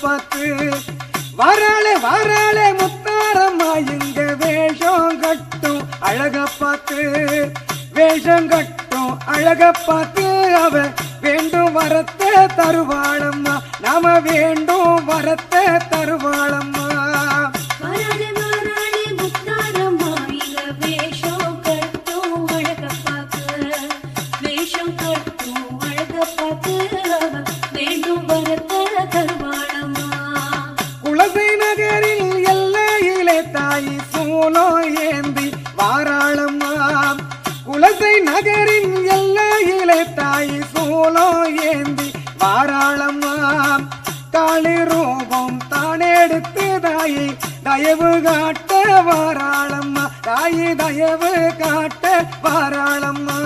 பார்த்து வராளே வராளே முத்தாரம்மா இங்க வேஷம் கட்டும் அழக பார்த்து வேஷம் கட்டும் அழக பார்த்து அவ வேண்டும் வரத்தை தருவாளம்மா நாம வேண்டும் வரத்தை தருவாளம்மா குலசை நகரில் எல்லையிலே தாயி சூலம் ஏந்தி வாராளம்மா குலசை நகரின் எல்லையிலே தாயி சூலம் ஏந்தி வாராளம்மா காளி ரூபம் தானெடுத்து தாயி தயவு காட்ட வாராளம்மா தாயி தயவு காட்ட வாராளம்மா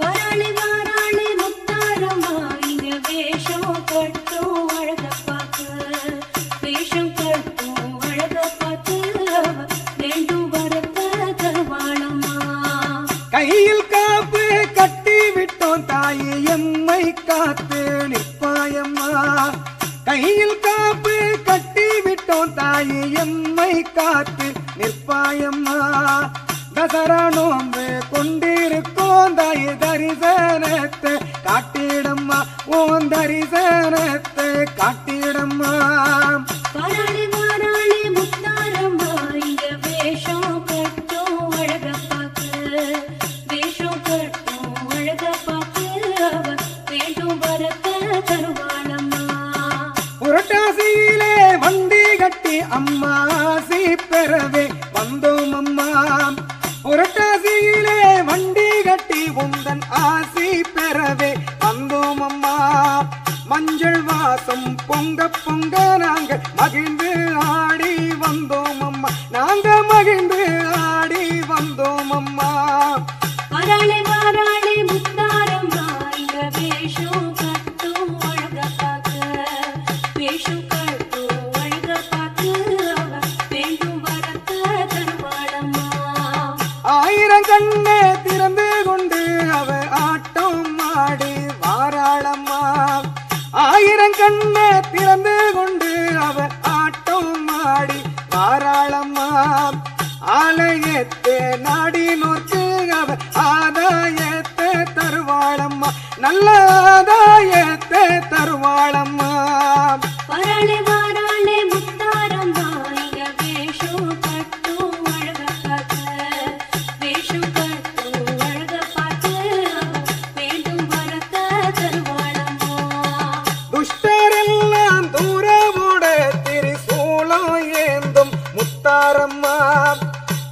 வராளி வராளி முத்தாரம்மா இங்க வேஷம் கட்டும் அழக பார்த்து வேஷம் கட்டும் அழக பார்த்து வேண்டும் வரத்த தருவாளம்மா கையில் காப்பு கட்டி விட்டோம் தாயி எம்மை காத்து நிற்பாயம்மா கையில் காப்பு கட்டி விட்டோம் தாயி எம்மை காத்து நிற்பாயம்மா தசரா நோம்பு கொண்டிருக்கோம் தாயி தரிசனத்தை காட்டிடம்மா ஓன் தரிசனத்தை காட்டிடம்மா வராளி வராளி முத்தாரம்மா இங்க வேஷம் கட்டும் அழக பார்த்து வேஷம் கட்டும் அழக பார்த்து வேண்டும் வரத்த தருவாளம்மா புரட்டாசியிலே வண்டி கட்டி அம்மா ஆசி பெறவே வந்தோம் அம்மா புரட்டாசியிலே வண்டி கட்டி உந்தன் ஆசி பெறவே வந்தோம் அம்மா மஞ்சள் வாசம் பொங்க பொங்க நாங்கள் மகிழ்ந்து ஆடி வந்தோம் அம்மா நாங்க மகிழ்ந்து ஆடி வந்தோம் அம்மா வராளி வராளி முத்தாரம்மா இங்க வேஷம் கட்டும் அழக பார்த்து வேஷம் கட்டும் அழக பார்த்து வேண்டும் வரத்த தருவாளம்மா ஆயிரம் கண்ணே திறந்து கொண்டு அவ ஆட்டம் ஆடி வாராளம்மா ஆயிரம் கண்ணே திறந்து கொண்டு அவ ஆட்டம் ஆடி வாராளம்மா ஆலயத்தை நாடி நோக்கு அவ ஆதாயத்தை தருவாளம்மா நல்ல ஆதாயத்தை தருவாளம்மா வராளி வராளி முத்தாரம்மா இங்க வேஷம் கட்டும் அழக பார்த்து வேஷம் கட்டும் அழக பார்த்து வேண்டும் வரத்த தருவாளம்மா துஷ்டரெல்லாம் தூரவோட திரிசூலம் ஏந்தும் முத்தாரம்மா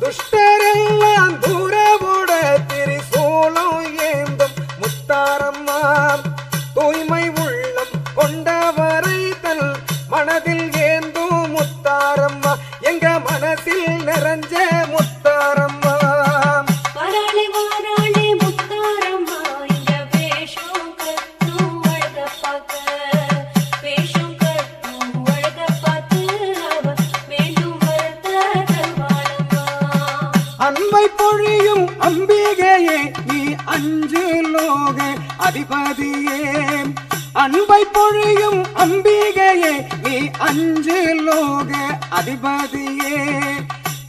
துஷ்டரெல்லாம் தூரவோட திரிசூலம் ஏந்தும் முத்தாரம்மா தூய்மை உள்ளம் கொண்டவரை தன் மனதில் ஏந்தும் முத்தாரம்மா எங்க மனசில் நிறைஞ்ச முத்தாரம்மா வராளி வராளி முத்தாரம்மா இங்க வேஷம் கட்டும் அழக பார்த்து வேஷம் கட்டும் அழக பார்த்து வேண்டும் வரத்த தருவாளம்மா அன்பை பொழியும் அம்பிகையே நீ அஞ்சு லோக அதிபதியே அன்பை பொழியும் அம்பிகையே நீ அஞ்சு லோக அதிபதியே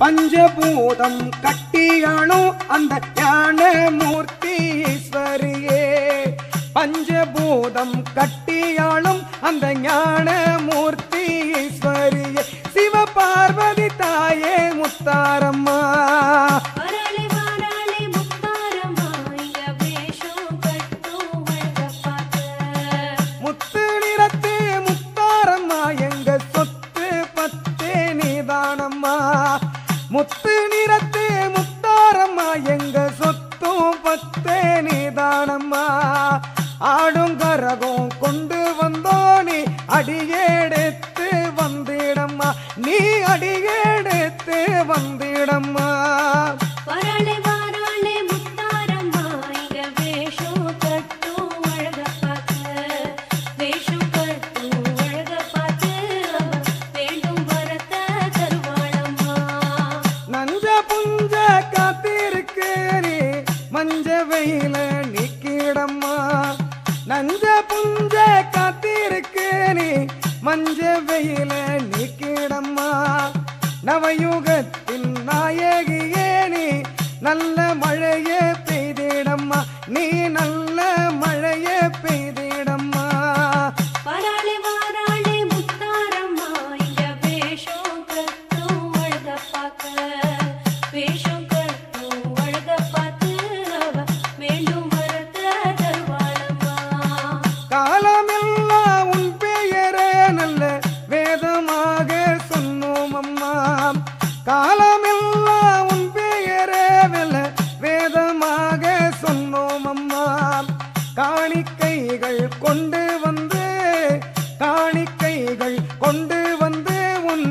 பஞ்சபூதம் கட்டியானும் அந்த ஞான மூர்த்தி ஈஸ்வரியே பஞ்சபூதம் கட்டியாளும் அந்த ஞான மூர்த்தி ஈஸ்வரியே சிவ பார்வதி தாயே முத்தாரம்மா வராளி வராளி முத்தாரம்மா இங்க வேஷம் கட்டும் அழக பார்த்து முத்து நிறத்து முத்தாரம்மா எங்க சொத்து பத்தே நீதானம்மா முத்து நிறத்து முத்தாரம்மா எங்க சொத்தும் பத்தே நீதானம்மா ஆடும் கரகம் கொண்டு வந்தோனி அடியெடுத்து வந்திடம்மா நீ அடியெடுத்து வந்திடம்மா வராளி வராளி முத்தாரம்மா இங்க வேஷம் கட்டும் அழக பார்த்து வேஷம் கட்டும் அழக பார்த்து வேண்டும் வரத்த தருவாளம்மா நஞ்ச புஞ்ச காத்திருக்கு நீ மஞ்ச வெயில நிக்கிடம்மா நஞ்ச புஞ்ச காத்திருக்கு நீ பஞ்ச வெயில நீக்கிடம்மா நவயுகத்தின் நாயகியே நீ நல்ல மழையே பெய்திடம்மா நீ நல்ல மழையே பெய்திடம்மா வராளே வாராளே முத்தாரம்மா இங்க வேஷம் கட்டும் அழக பார்க்க வேஷம் கட்டும் அழக பார்த்து அவ வேண்டும் வரத்த தருவாளம்மா காலமெல்லாம் உன் பெயரே நல்ல வேதமாக சொன்னோம் அம்மா காலமெல்லாம் உன் பெயரே நல்ல வேதமாக சொன்னோம் அம்மா காணிக்கைகள் கொண்டு வந்து காணிக்கைகள் கொண்டு வந்து உன்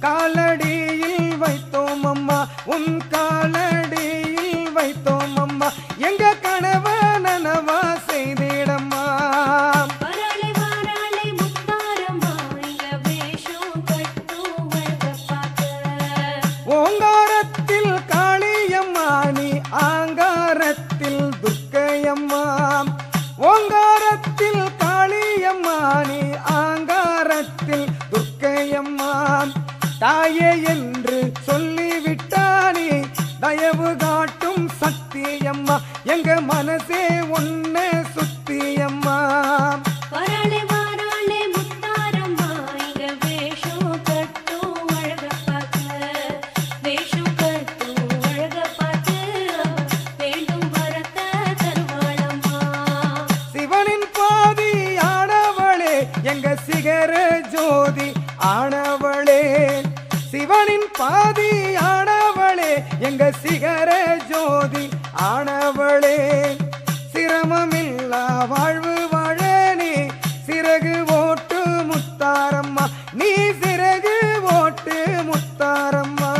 காலடியில் வைத்தோம் அம்மா உன் காலடியில் வைத்தோம் அம்மா எங்க கனவ நனவா செய்திடம்மா வராளே வாராளே முத்தாரம்மா இங்க வேஷம் கட்டும் அழக பார்க்க ஓங்காரத்தில் காளியம்மா நீ ஆங்காரத்தில் துர்க்கையம்மா ஓங்காரத்தில் காளியம்மா நீ ஆங்காரத்தில் துர்க்கையம்மா தாயே என்று சொல்லிவிட்டானே தயவு காட்டும் சத்தியம்மா எங்க மனசே ஒன்ன சுத்தியம்மா வராளே வாராளே முத்தாரம்மா இங்க வேஷம் கட்டும் அழக பார்க்க வேஷம் கட்டும் அழக பார்த்து அவ வேண்டும் வரத்த தருவாளம்மா சிவனின் பாதி ஆனவளே எங்க சிகர ஜோதி ஆனவளே சிவனின் பாதி ஆனவளே எங்க சிகர ஜோதி ஆனவளே சிரமமில்லா வாழ்வு வாழ நீ சிறகு ஓட்டு முத்தாரம்மா நீ சிறகு ஓட்டு முத்தாரம்மா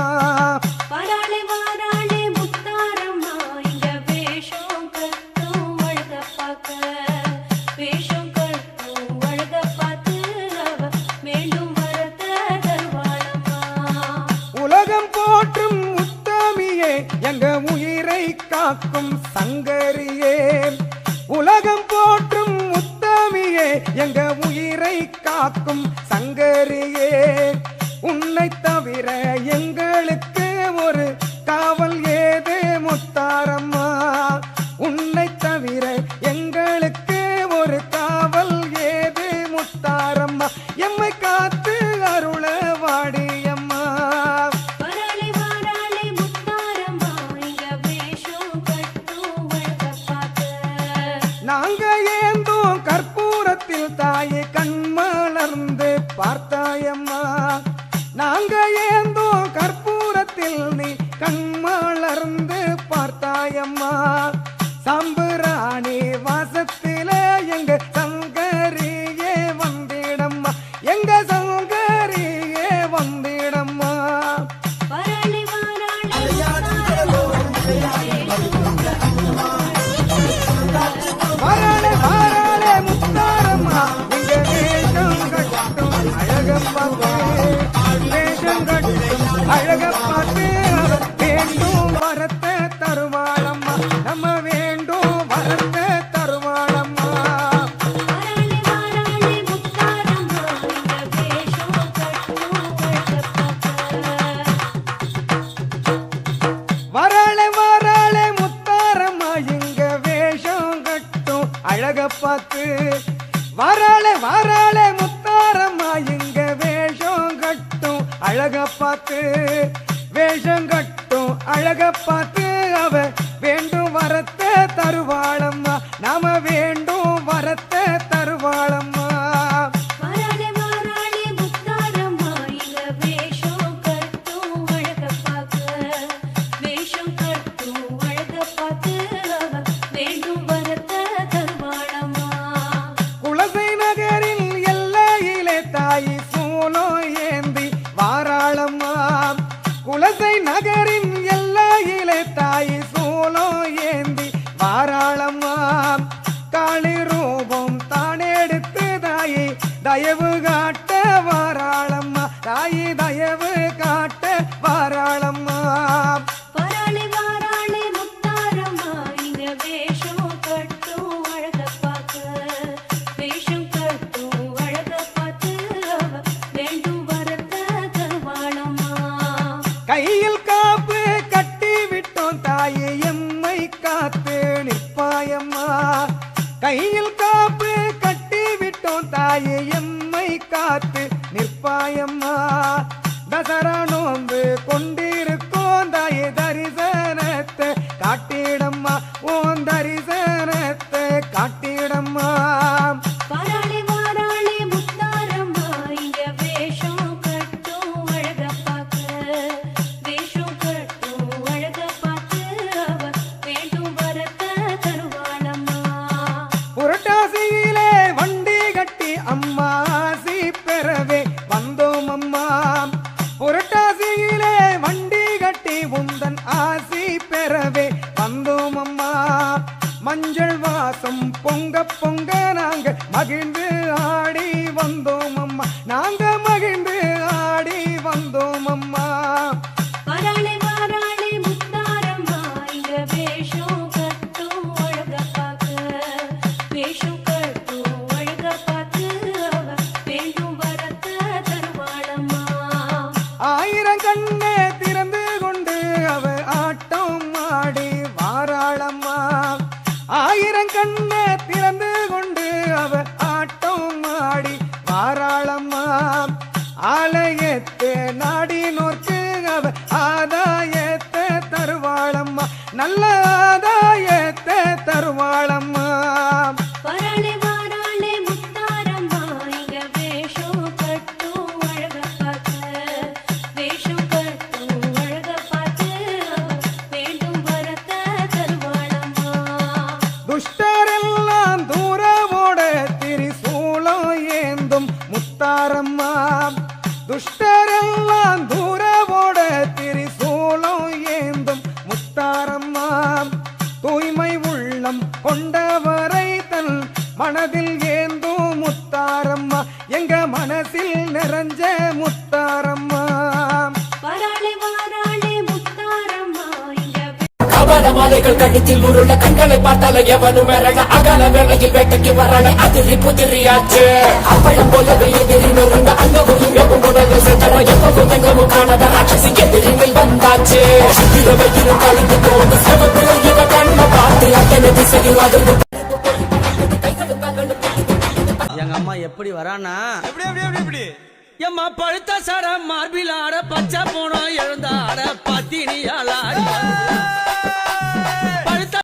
வராளே வாராளே முத்தாரம்மா இங்க வேஷம் கட்டும் அழக பார்க்க வேஷம் கட்டும் அழக பார்த்து அவ வேண்டும் வரத்த தருவாளம்மா உலகம் போற்றும் உத்தமியே எங்க உயிரை காக்கும் சங்கரியே உலகம் போற்றும் உத்தமியே எங்க உயிரை காக்கும் சங்கரியே உன்னை தவிர எங்களுக்கு ஒரு காவல் ஏது முத்தாரம்மா உன்னை தவிர எங்களுக்கு ஒரு காவல் ஏது முத்தாரம்மா எம்மை காத்து அருள வாடியம்மா வராளே வாராளே முத்தாரம்மா இங்க வேஷம் கட்டும் அழக பார்க்க நாங்க ஏந்தோம் கற்பூரத்தில் தாயை கண்மலர்ந்து பார்த்தாயம்மா நாங்க ஏந்தோம் கற்பூரத்தில் நீ கண்மலர்ந்து பார்த்தாயம்மா சாம்புராணி வாசத்தில எங்க சங்கரியே வந்திடம்மா எங்க சங்கரியே வந்திடம்மா வராளே வாராளே வாராளே வாராளே முத்தாரம்மா எங்க வேஷம் கட்டும் அழக பார்த்து வேஷம் கட்டும் அழக பார்த்து அவர் வேண்டும் வரத்தை தருவாளம்மா நம்ம வேண்டும் வரத்தை தருவாளம்மா வராளே வாராளே முத்தாரம்மா இங்க வேஷம் கட்டும் அழக பார்க்க வராளே வாராளே முத்தாரம்மா இங்க வேஷம் கட்டும் அழக பார்த்து வராளே வாராளே முத்தாரம்மா இங்க வேஷம் கட்டும் அழக பார்த்து வேஷம் கட்டும் அழக பார்த்து அவ வேண்டும் வரத்தை தருவாளம்மா நாம வேண்டும் வரத்தை தருவாளம்மா வராளே வாராளே முத்தாரம்மா இங்க வேஷம் கட்டும் அழக பார்க்க வேஷம் கட்டும் அழக பார்த்து அவ வேண்டும் வரத்த தருவாளம்மா குலசை நகரில் எல்லையிலே தாய் சூலோ ஏந்தி வாராளம்மா குலசை நகரின் எல்லையிலே தாய் சூலோ ஏந்தி வாராளம்மா கையில் காப்பு கட்டி விட்டோம் தாயே எம்மை காத்து நிற்பாயம்மா தசரா நோன்பு கொண்டிருக்கோம் தாயே தரிசனத்தை காட்டிடம்மா ஓன் தரிசனத்தை காட்டிடம்மா வாராளே வாராளே முத்தாரம்மா இங்க வேஷம் கட்டும் அழக பார்க்க வேஷம் கட்டும் அழக பார்த்து அவ வேண்டும் வரத்த தருவாளம்மா புரட்டாசியிலே வண்டி கட்டி அம்மா ஆசி பெறவே வந்தோம் அம்மா புரட்டாசியிலே வண்டி கட்டி உந்தன் ஆசி பெறவே வந்தோம் அம்மா மஞ்சள் வாசம் பொங்க பொங்க நாங்க மகிழ்ந்து ஆடி வந்தோம் அம்மா நாங்க மகிழ்ந்து ஆடி வந்தோம் அம்மா வாராளே வாராளே முத்தாரம்மா இங்க வேஷம் கட்டும் அழக பார்க்க வேஷம் கட்டும் அழக பார்த்து அவ வேண்டும் வரத்த தருவாளம்மா ஆயிரம் கண்ணே திறந்து கொண்டு அவ ஆட்டம் ஆடி வாராளம்மா ஆயிரம் கண்ணே திறந்து கொண்டு அவ ஆட்டம் ஆடி வாராளம்மா ஆலயத்தை நாடி நோர்க்கு அவ ஆதாயத்தை தருவாளம்மா நல்ல ஆதாயத்தை தருவாளம்மா வாராளே வாராளே முத்தாரம்மா இங்க வேஷம் கட்டும் அழக பார்க்க வேஷம் கட்டும் அழக பார்த்து அவ வேண்டும் வரத்த தருவாளம்மா துஷ்டரெல்லாம் தூரவோட திரிசூலம் ஏந்தும் முத்தாரம்மா துஷ்டரெல்லாம் தூரவோட திரிசூலம் ஏந்தும் முத்தாரம்மா தூய்மை உள்ளம் கொண்டவரை தன் மனதில் ஏந்தும் முத்தாரம்மா எங்க மனசில் நிறைஞ்ச முத்தாரம்மா வாராளே வாராளே முத்தாரம்மா இங்க கவல மாலைகள் கழுத்தில் உருள கண்களை பார்த்தால எவனும் மிரள அகல வேளையில் வேட்டைக்கு வரல அதிரி புதிரியாச்சு அப்பளம் போலவே எதிரி நொறுங்க அங்கவும் இங்கவும் உடலை செத்தர எப்பவும் எங்கவும் காணாத ராட்சசி எதிரிகள் வந்தாச்சு இரவையிலும் கலந்து போது செவப்பு இவ கண்ண பார்த்து அத்தனை திசையும் அதிர்ந்து எங்க அம்மா எப்படி வரானா எப்படி எப்படி எப்படி எப்படி எம்மா பழுத்த சட மார்பில் ஆட பச்சை போனோம் எழுந்தாட பாத்தி